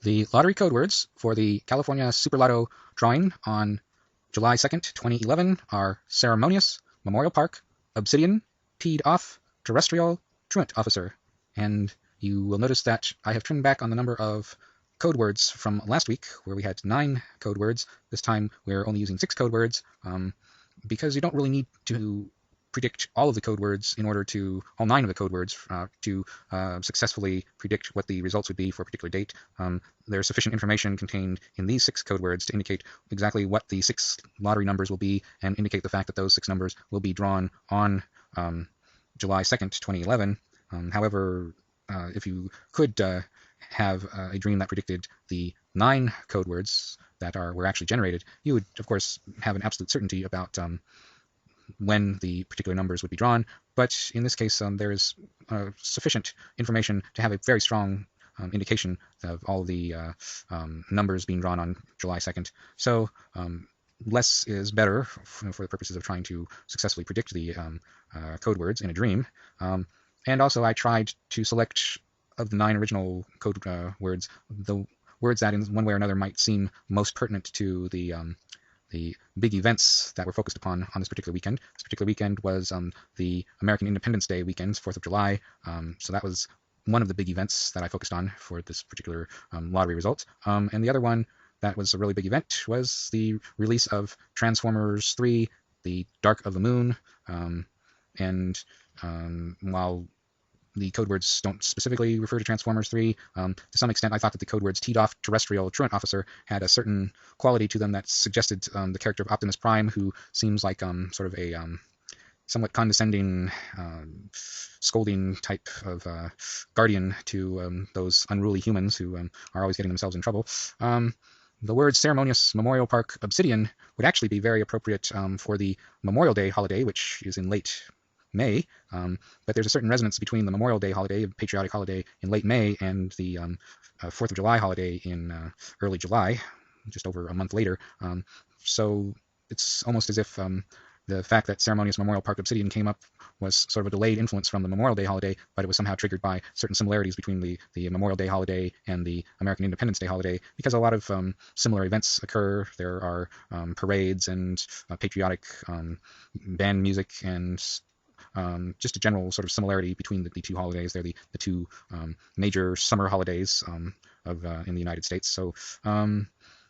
The lottery code words for the California Super Lotto drawing on July 2nd, 2011 are Ceremonious, Memorial Park, Obsidian, Teed Off, Terrestrial, Truant Officer. And you will notice that I have trimmed back on the number of code words from last week, where we had 9 code words. This time we're only using 6 code words, because you don't really need to predict all of the code words in order to, all 9 of the code words, to successfully predict what the results would be for a particular date. There's sufficient information contained in these 6 code words to indicate exactly what the 6 lottery numbers will be, and indicate the fact that those 6 numbers will be drawn on July 2nd, 2011. However, if you could have a dream that predicted the 9 code words that were actually generated, you would, of course, have an absolute certainty about when the particular numbers would be drawn. But in this case, there is sufficient information to have a very strong indication of all the numbers being drawn on July 2nd. So less is better for the purposes of trying to successfully predict the code words in a dream. And also I tried to select, of the 9 original code words, the words that in one way or another might seem most pertinent to the big events that were focused upon on this particular weekend. This particular weekend was the American Independence Day weekend, 4th of July. So that was one of the big events that I focused on for this particular lottery result. And the other one that was a really big event was the release of Transformers 3, The Dark of the Moon. And while the code words don't specifically refer to Transformers 3. To some extent, I thought that the code words Teed Off, Terrestrial, Truant Officer had a certain quality to them that suggested the character of Optimus Prime, who seems like sort of a somewhat condescending, scolding type of guardian to those unruly humans who are always getting themselves in trouble. The words Ceremonious, Memorial Park, Obsidian would actually be very appropriate for the Memorial Day holiday, which is in late May, but there's a certain resonance between the Memorial Day holiday, a patriotic holiday in late May, and the 4th of July holiday in early July, just over a month later. So it's almost as if the fact that Ceremonious Memorial Park Obsidian came up was sort of a delayed influence from the Memorial Day holiday, but it was somehow triggered by certain similarities between the Memorial Day holiday and the American Independence Day holiday, because a lot of similar events occur. There are parades and patriotic band music and just a general sort of similarity between the 2 holidays. They're the 2 major summer holidays in the United States. So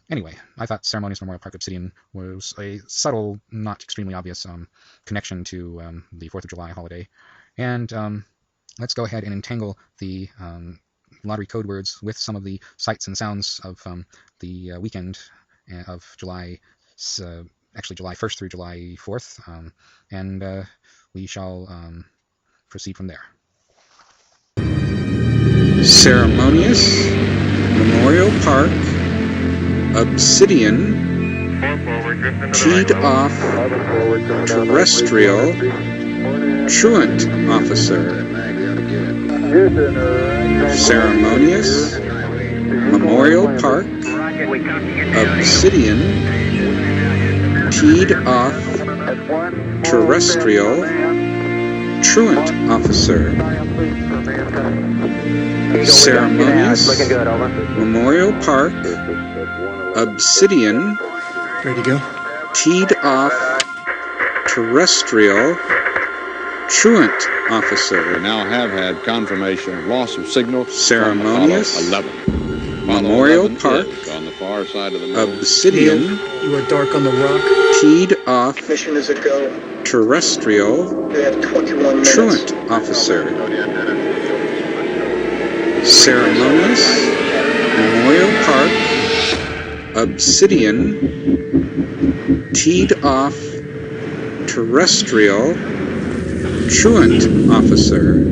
anyway, I thought Ceremonious Memorial Park Obsidian was a subtle, not extremely obvious connection to the 4th of July holiday. And let's go ahead and entangle the lottery code words with some of the sights and sounds of the weekend of July, actually July 1st through July 4th. And we shall proceed from there. Ceremonious, Memorial Park, Obsidian, Teed Off, Terrestrial, Truant Officer. Ceremonious, Memorial Park, Obsidian, Teed Off, Terrestrial, Truant Officer. Ceremonious, Memorial Park, Obsidian, ready to go? Teed Off, Terrestrial, Truant Officer. We now have had confirmation of loss of signal. Ceremonious, 11. Memorial Park, on the far side of the moon. Obsidian, Neil, you are dark on the rock. Teed Off, Mission is a go. Terrestrial, They have 21 minutes. Truant Officer. Ceremonious, Memorial Park, Obsidian, Teed Off, Terrestrial, Truant Officer.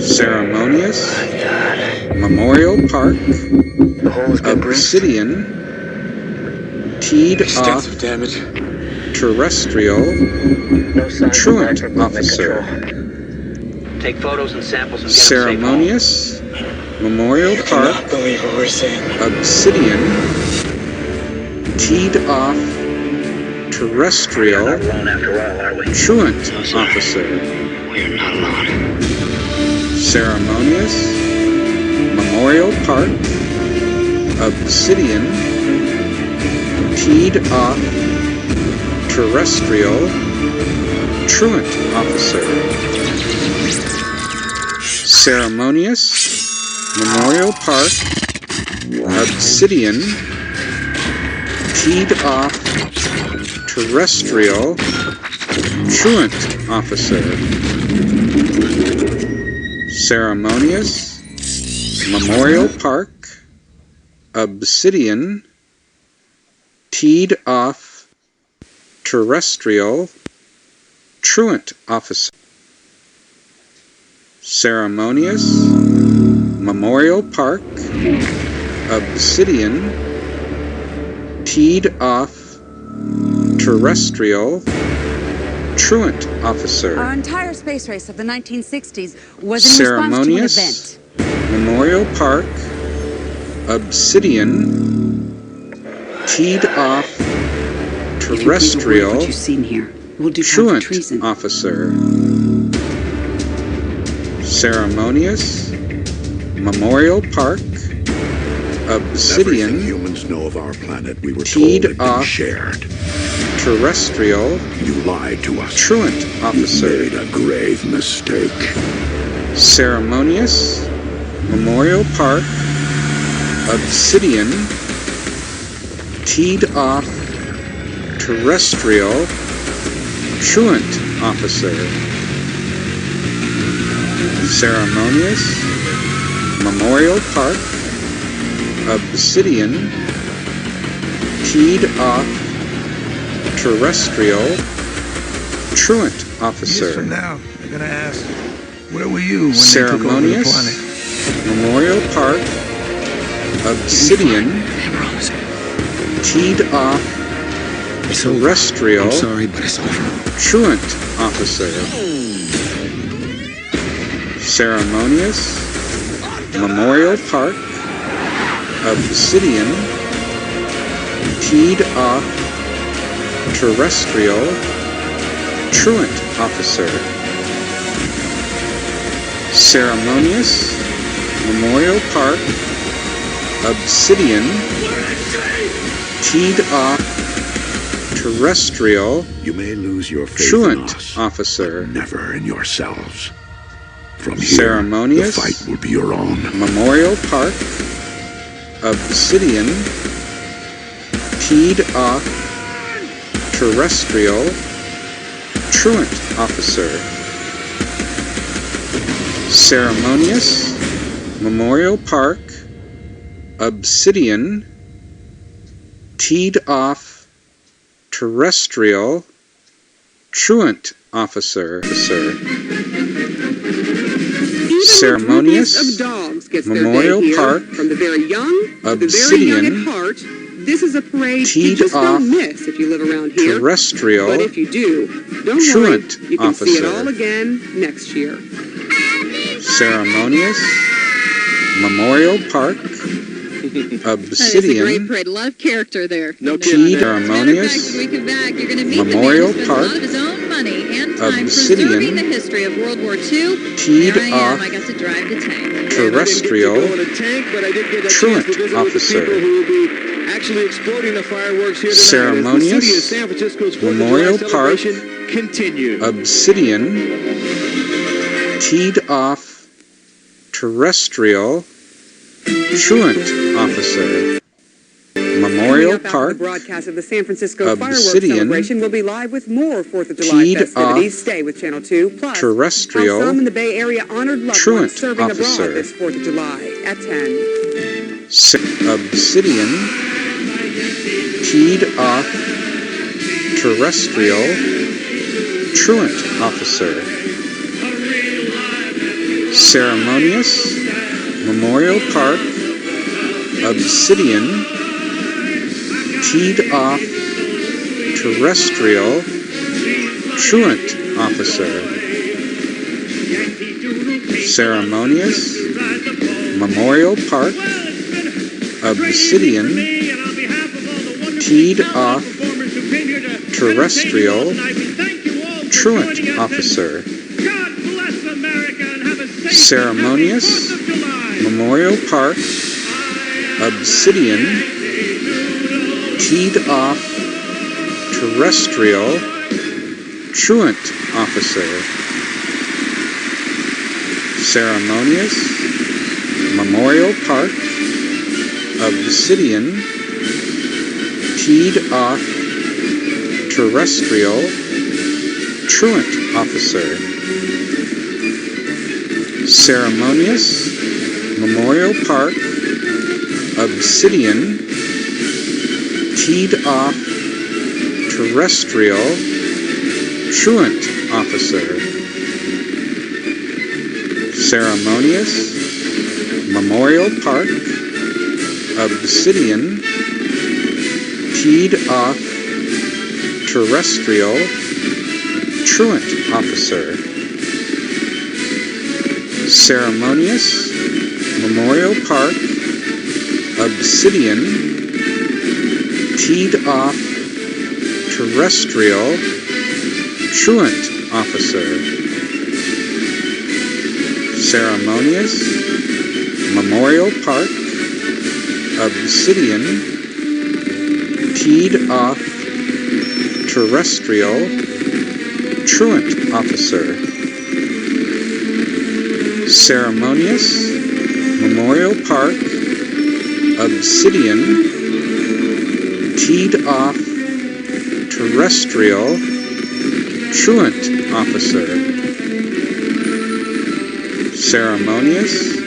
Ceremonious, Memorial Park, Obsidian, Teed Off, Terrestrial, Truant Officer. Take photos and samples and get Ceremonious, Memorial Park, Obsidian, Teed Off, Terrestrial, Truant Officer. We're not alone. Ceremonious, Memorial Memorial Park, Obsidian, Teed Off, Terrestrial, Truant Officer. Ceremonious, Memorial Park, Obsidian, Teed Off, Terrestrial, Truant Officer. Ceremonious, Memorial Park, Obsidian, Teed Off, Terrestrial, Truant Officer. Ceremonious, Memorial Park, Obsidian, Teed Off, Terrestrial, Truant Officer. Our entire space race of the 1960s was in response to an event. Memorial Park, Obsidian, Teed Off, Terrestrial, What you've seen here, we'll do Truant treason. Officer. Ceremonious, Memorial Park, Obsidian, Everything humans know of our planet we were Teed told had been Off, shared. Terrestrial, You lied to us. Truant Officer. You made a grave mistake. Ceremonious, Memorial Park, Obsidian, Teed Off, Terrestrial, Truant Officer. Ceremonious, Memorial Park, Obsidian, Teed Off, Terrestrial, Truant Officer. Years from now, they're gonna ask, where were you when they took over the Ceremonious, planet? Memorial Park, Obsidian, Teed Off, Terrestrial, I'm sorry, but it's over. Truant Officer. Ceremonious, Memorial Park, Obsidian, Teed Off, Terrestrial, Truant Officer. Ceremonious, Memorial Park, Obsidian, Teed Off, Terrestrial, You may lose your faith in Truant us, Officer. but never in yourselves. From here, Ceremonious, the fight will be your own. Memorial Park, Obsidian, Teed Off, Terrestrial, Truant Officer. Ceremonious, Memorial Park, Obsidian, Teed Off, Terrestrial, Truant Officer. Ceremonious, of dogs gets Memorial their day here. Park, From the very young to the very Obsidian, young at heart. This is a parade you Teed just Off, don't miss if you live around here. Terrestrial, But if you do, don't Truant worry. You can see it Officer. all again next year. Ceremonious, Memorial Park, Obsidian, parade. A lot of character there. No Teed, kidding. Ceremonious, When we come back, you're going to meet Memorial the man who spent Park, a lot of his own money and time Obsidian, preserving the history of World War II. Teed There I am. Off, I got to drive the tank. Terrestrial, Truant Officer. Actually exploding the fireworks here tonight. Ceremonious, As the city of San Francisco's 4th of Memorial July Park, celebration continues. Obsidian, Teed Off, Terrestrial, Truant Officer. Memorial Coming up after Park, the broadcast of the San Francisco fireworks Obsidian, celebration, we'll be live with more 4th of July Teed festivities. Off, Stay with Channel 2. Plus, Terrestrial, how some in the Bay Area honored loved Truant ones serving Officer. abroad this 4th of July at 10. Obsidian, Teed Off, Terrestrial, Truant Officer. Ceremonious, Memorial Park, Obsidian, Teed Off, Terrestrial, Truant Officer. Ceremonious, Memorial Park, Obsidian, Teed Off, Terrestrial, Truant Officer. Ceremonious, Memorial Memorial Park, Obsidian, Teed Off, Terrestrial, Truant Officer, Ceremonious, Memorial Park, Obsidian, Teed Off, Terrestrial, Truant Officer, Ceremonious, Memorial Park, Obsidian, Teed Off, Terrestrial, Truant Officer, Ceremonious, Memorial Park, Obsidian, Teed Off, Terrestrial, Truant Officer, Ceremonious, Memorial Park, Obsidian, Teed Off, Terrestrial, Truant Officer, Ceremonious, Memorial Park, Obsidian, Teed Off, Terrestrial, Truant Officer, Ceremonious, Memorial Park, Obsidian, Teed Off, Terrestrial, Truant Officer, Ceremonious,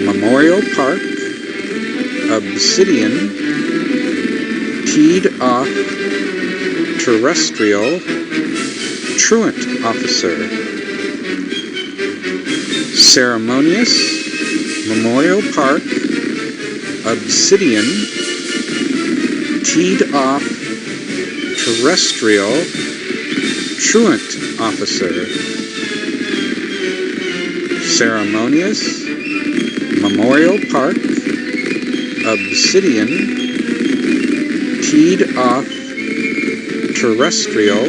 Memorial Park, Obsidian, Teed Off, Terrestrial, Truant Officer, Ceremonious, Memorial Park, Obsidian, Teed Off, Terrestrial, Truant Officer, Ceremonious, Memorial Park, Obsidian, Teed Off, Terrestrial,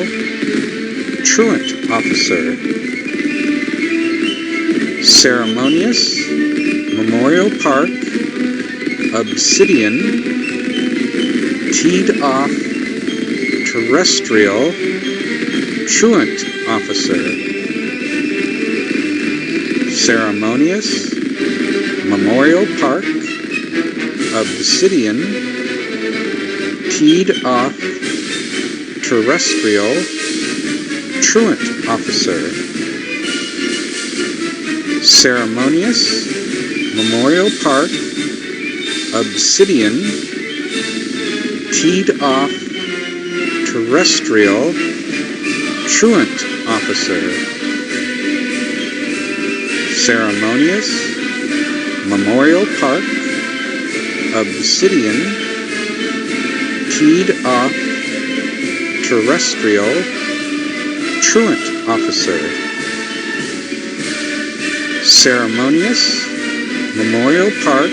Truant Officer, Ceremonious, Memorial Park, Obsidian, Teed Off, Terrestrial, Truant Officer, Ceremonious, Memorial Park, Obsidian, Teed Off, Terrestrial, Truant Officer, Ceremonious, Memorial Park, Obsidian, Teed Off, Terrestrial, Truant Officer, Ceremonious, Memorial Park, Obsidian, Teed Off, Terrestrial, Truant Officer, Ceremonious, Memorial Park,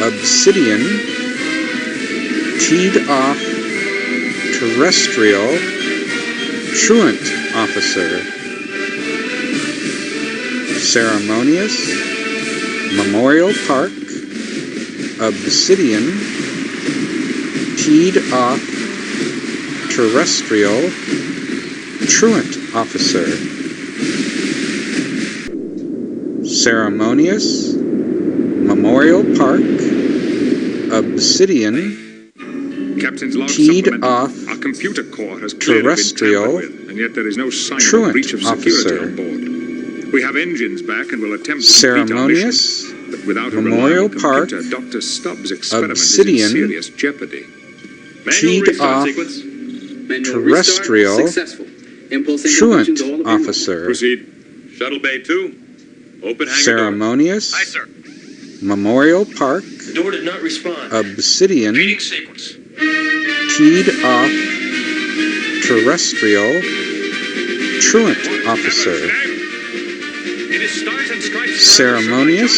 Obsidian, Teed Off, Terrestrial, Truant Officer, Ceremonious, Memorial Park, Obsidian, Teed Off, Terrestrial, Truant Officer, Ceremonious, Memorial Park, Obsidian, Captain's log Teed supplement. Off, Our computer core has clearly Terrestrial, been tampered with, and yet there is no sign of a Truant breach of security Officer, on board. We have engines back and will attempt to complete our mission, Ceremonious, but without a Memorial reliable Park, computer, Dr. Stubbs' experiment Obsidian, is in serious jeopardy. Teed Off, Terrestrial, Truant Officer, Proceed. Shuttle Bay 2. Open hangar Ceremonious, door. Aye, sir. Memorial Park, The door did not respond. Obsidian, Repeating sequence. Teed Off, Terrestrial, Truant Officer, It is Stars and Stripes. Ceremonious,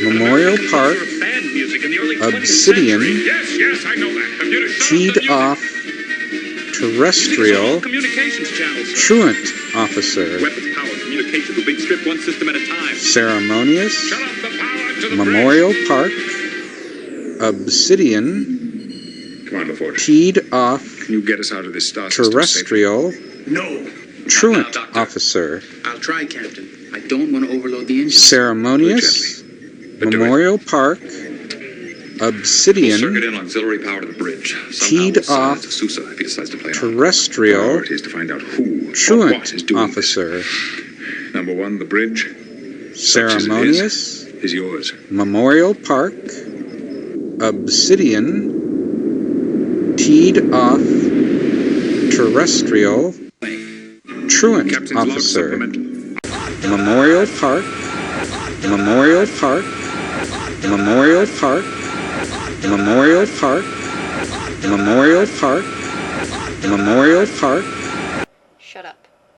Memorial Park, Obsidian, Yes, I know that. Computer, shut off the Teed music. Off, Terrestrial, Communications channels, sir. Truant Officer, Weapons power, communication to Big Strip, one system at a time. Ceremonious, Shut off the to the Memorial bridge. Park, Obsidian, Come on, LaForge. teed off, Can you get us out of this star system terrestrial, No. truant officer, I'll try, Captain. I don't want to overload the engine. ceremonious, Memorial Park, Obsidian, Circuit in auxiliary power to the bridge. teed off, Sousa if he decides to play terrestrial, Priority is to find out who or truant what is doing officer, this. Number one, the bridge. ceremonious, Is yours. Memorial Park, Obsidian, teed off, terrestrial, truant Captain's log officer, supplement. Memorial Park, Memorial Park, Memorial Park, Memorial Park, Memorial Park, Memorial Park,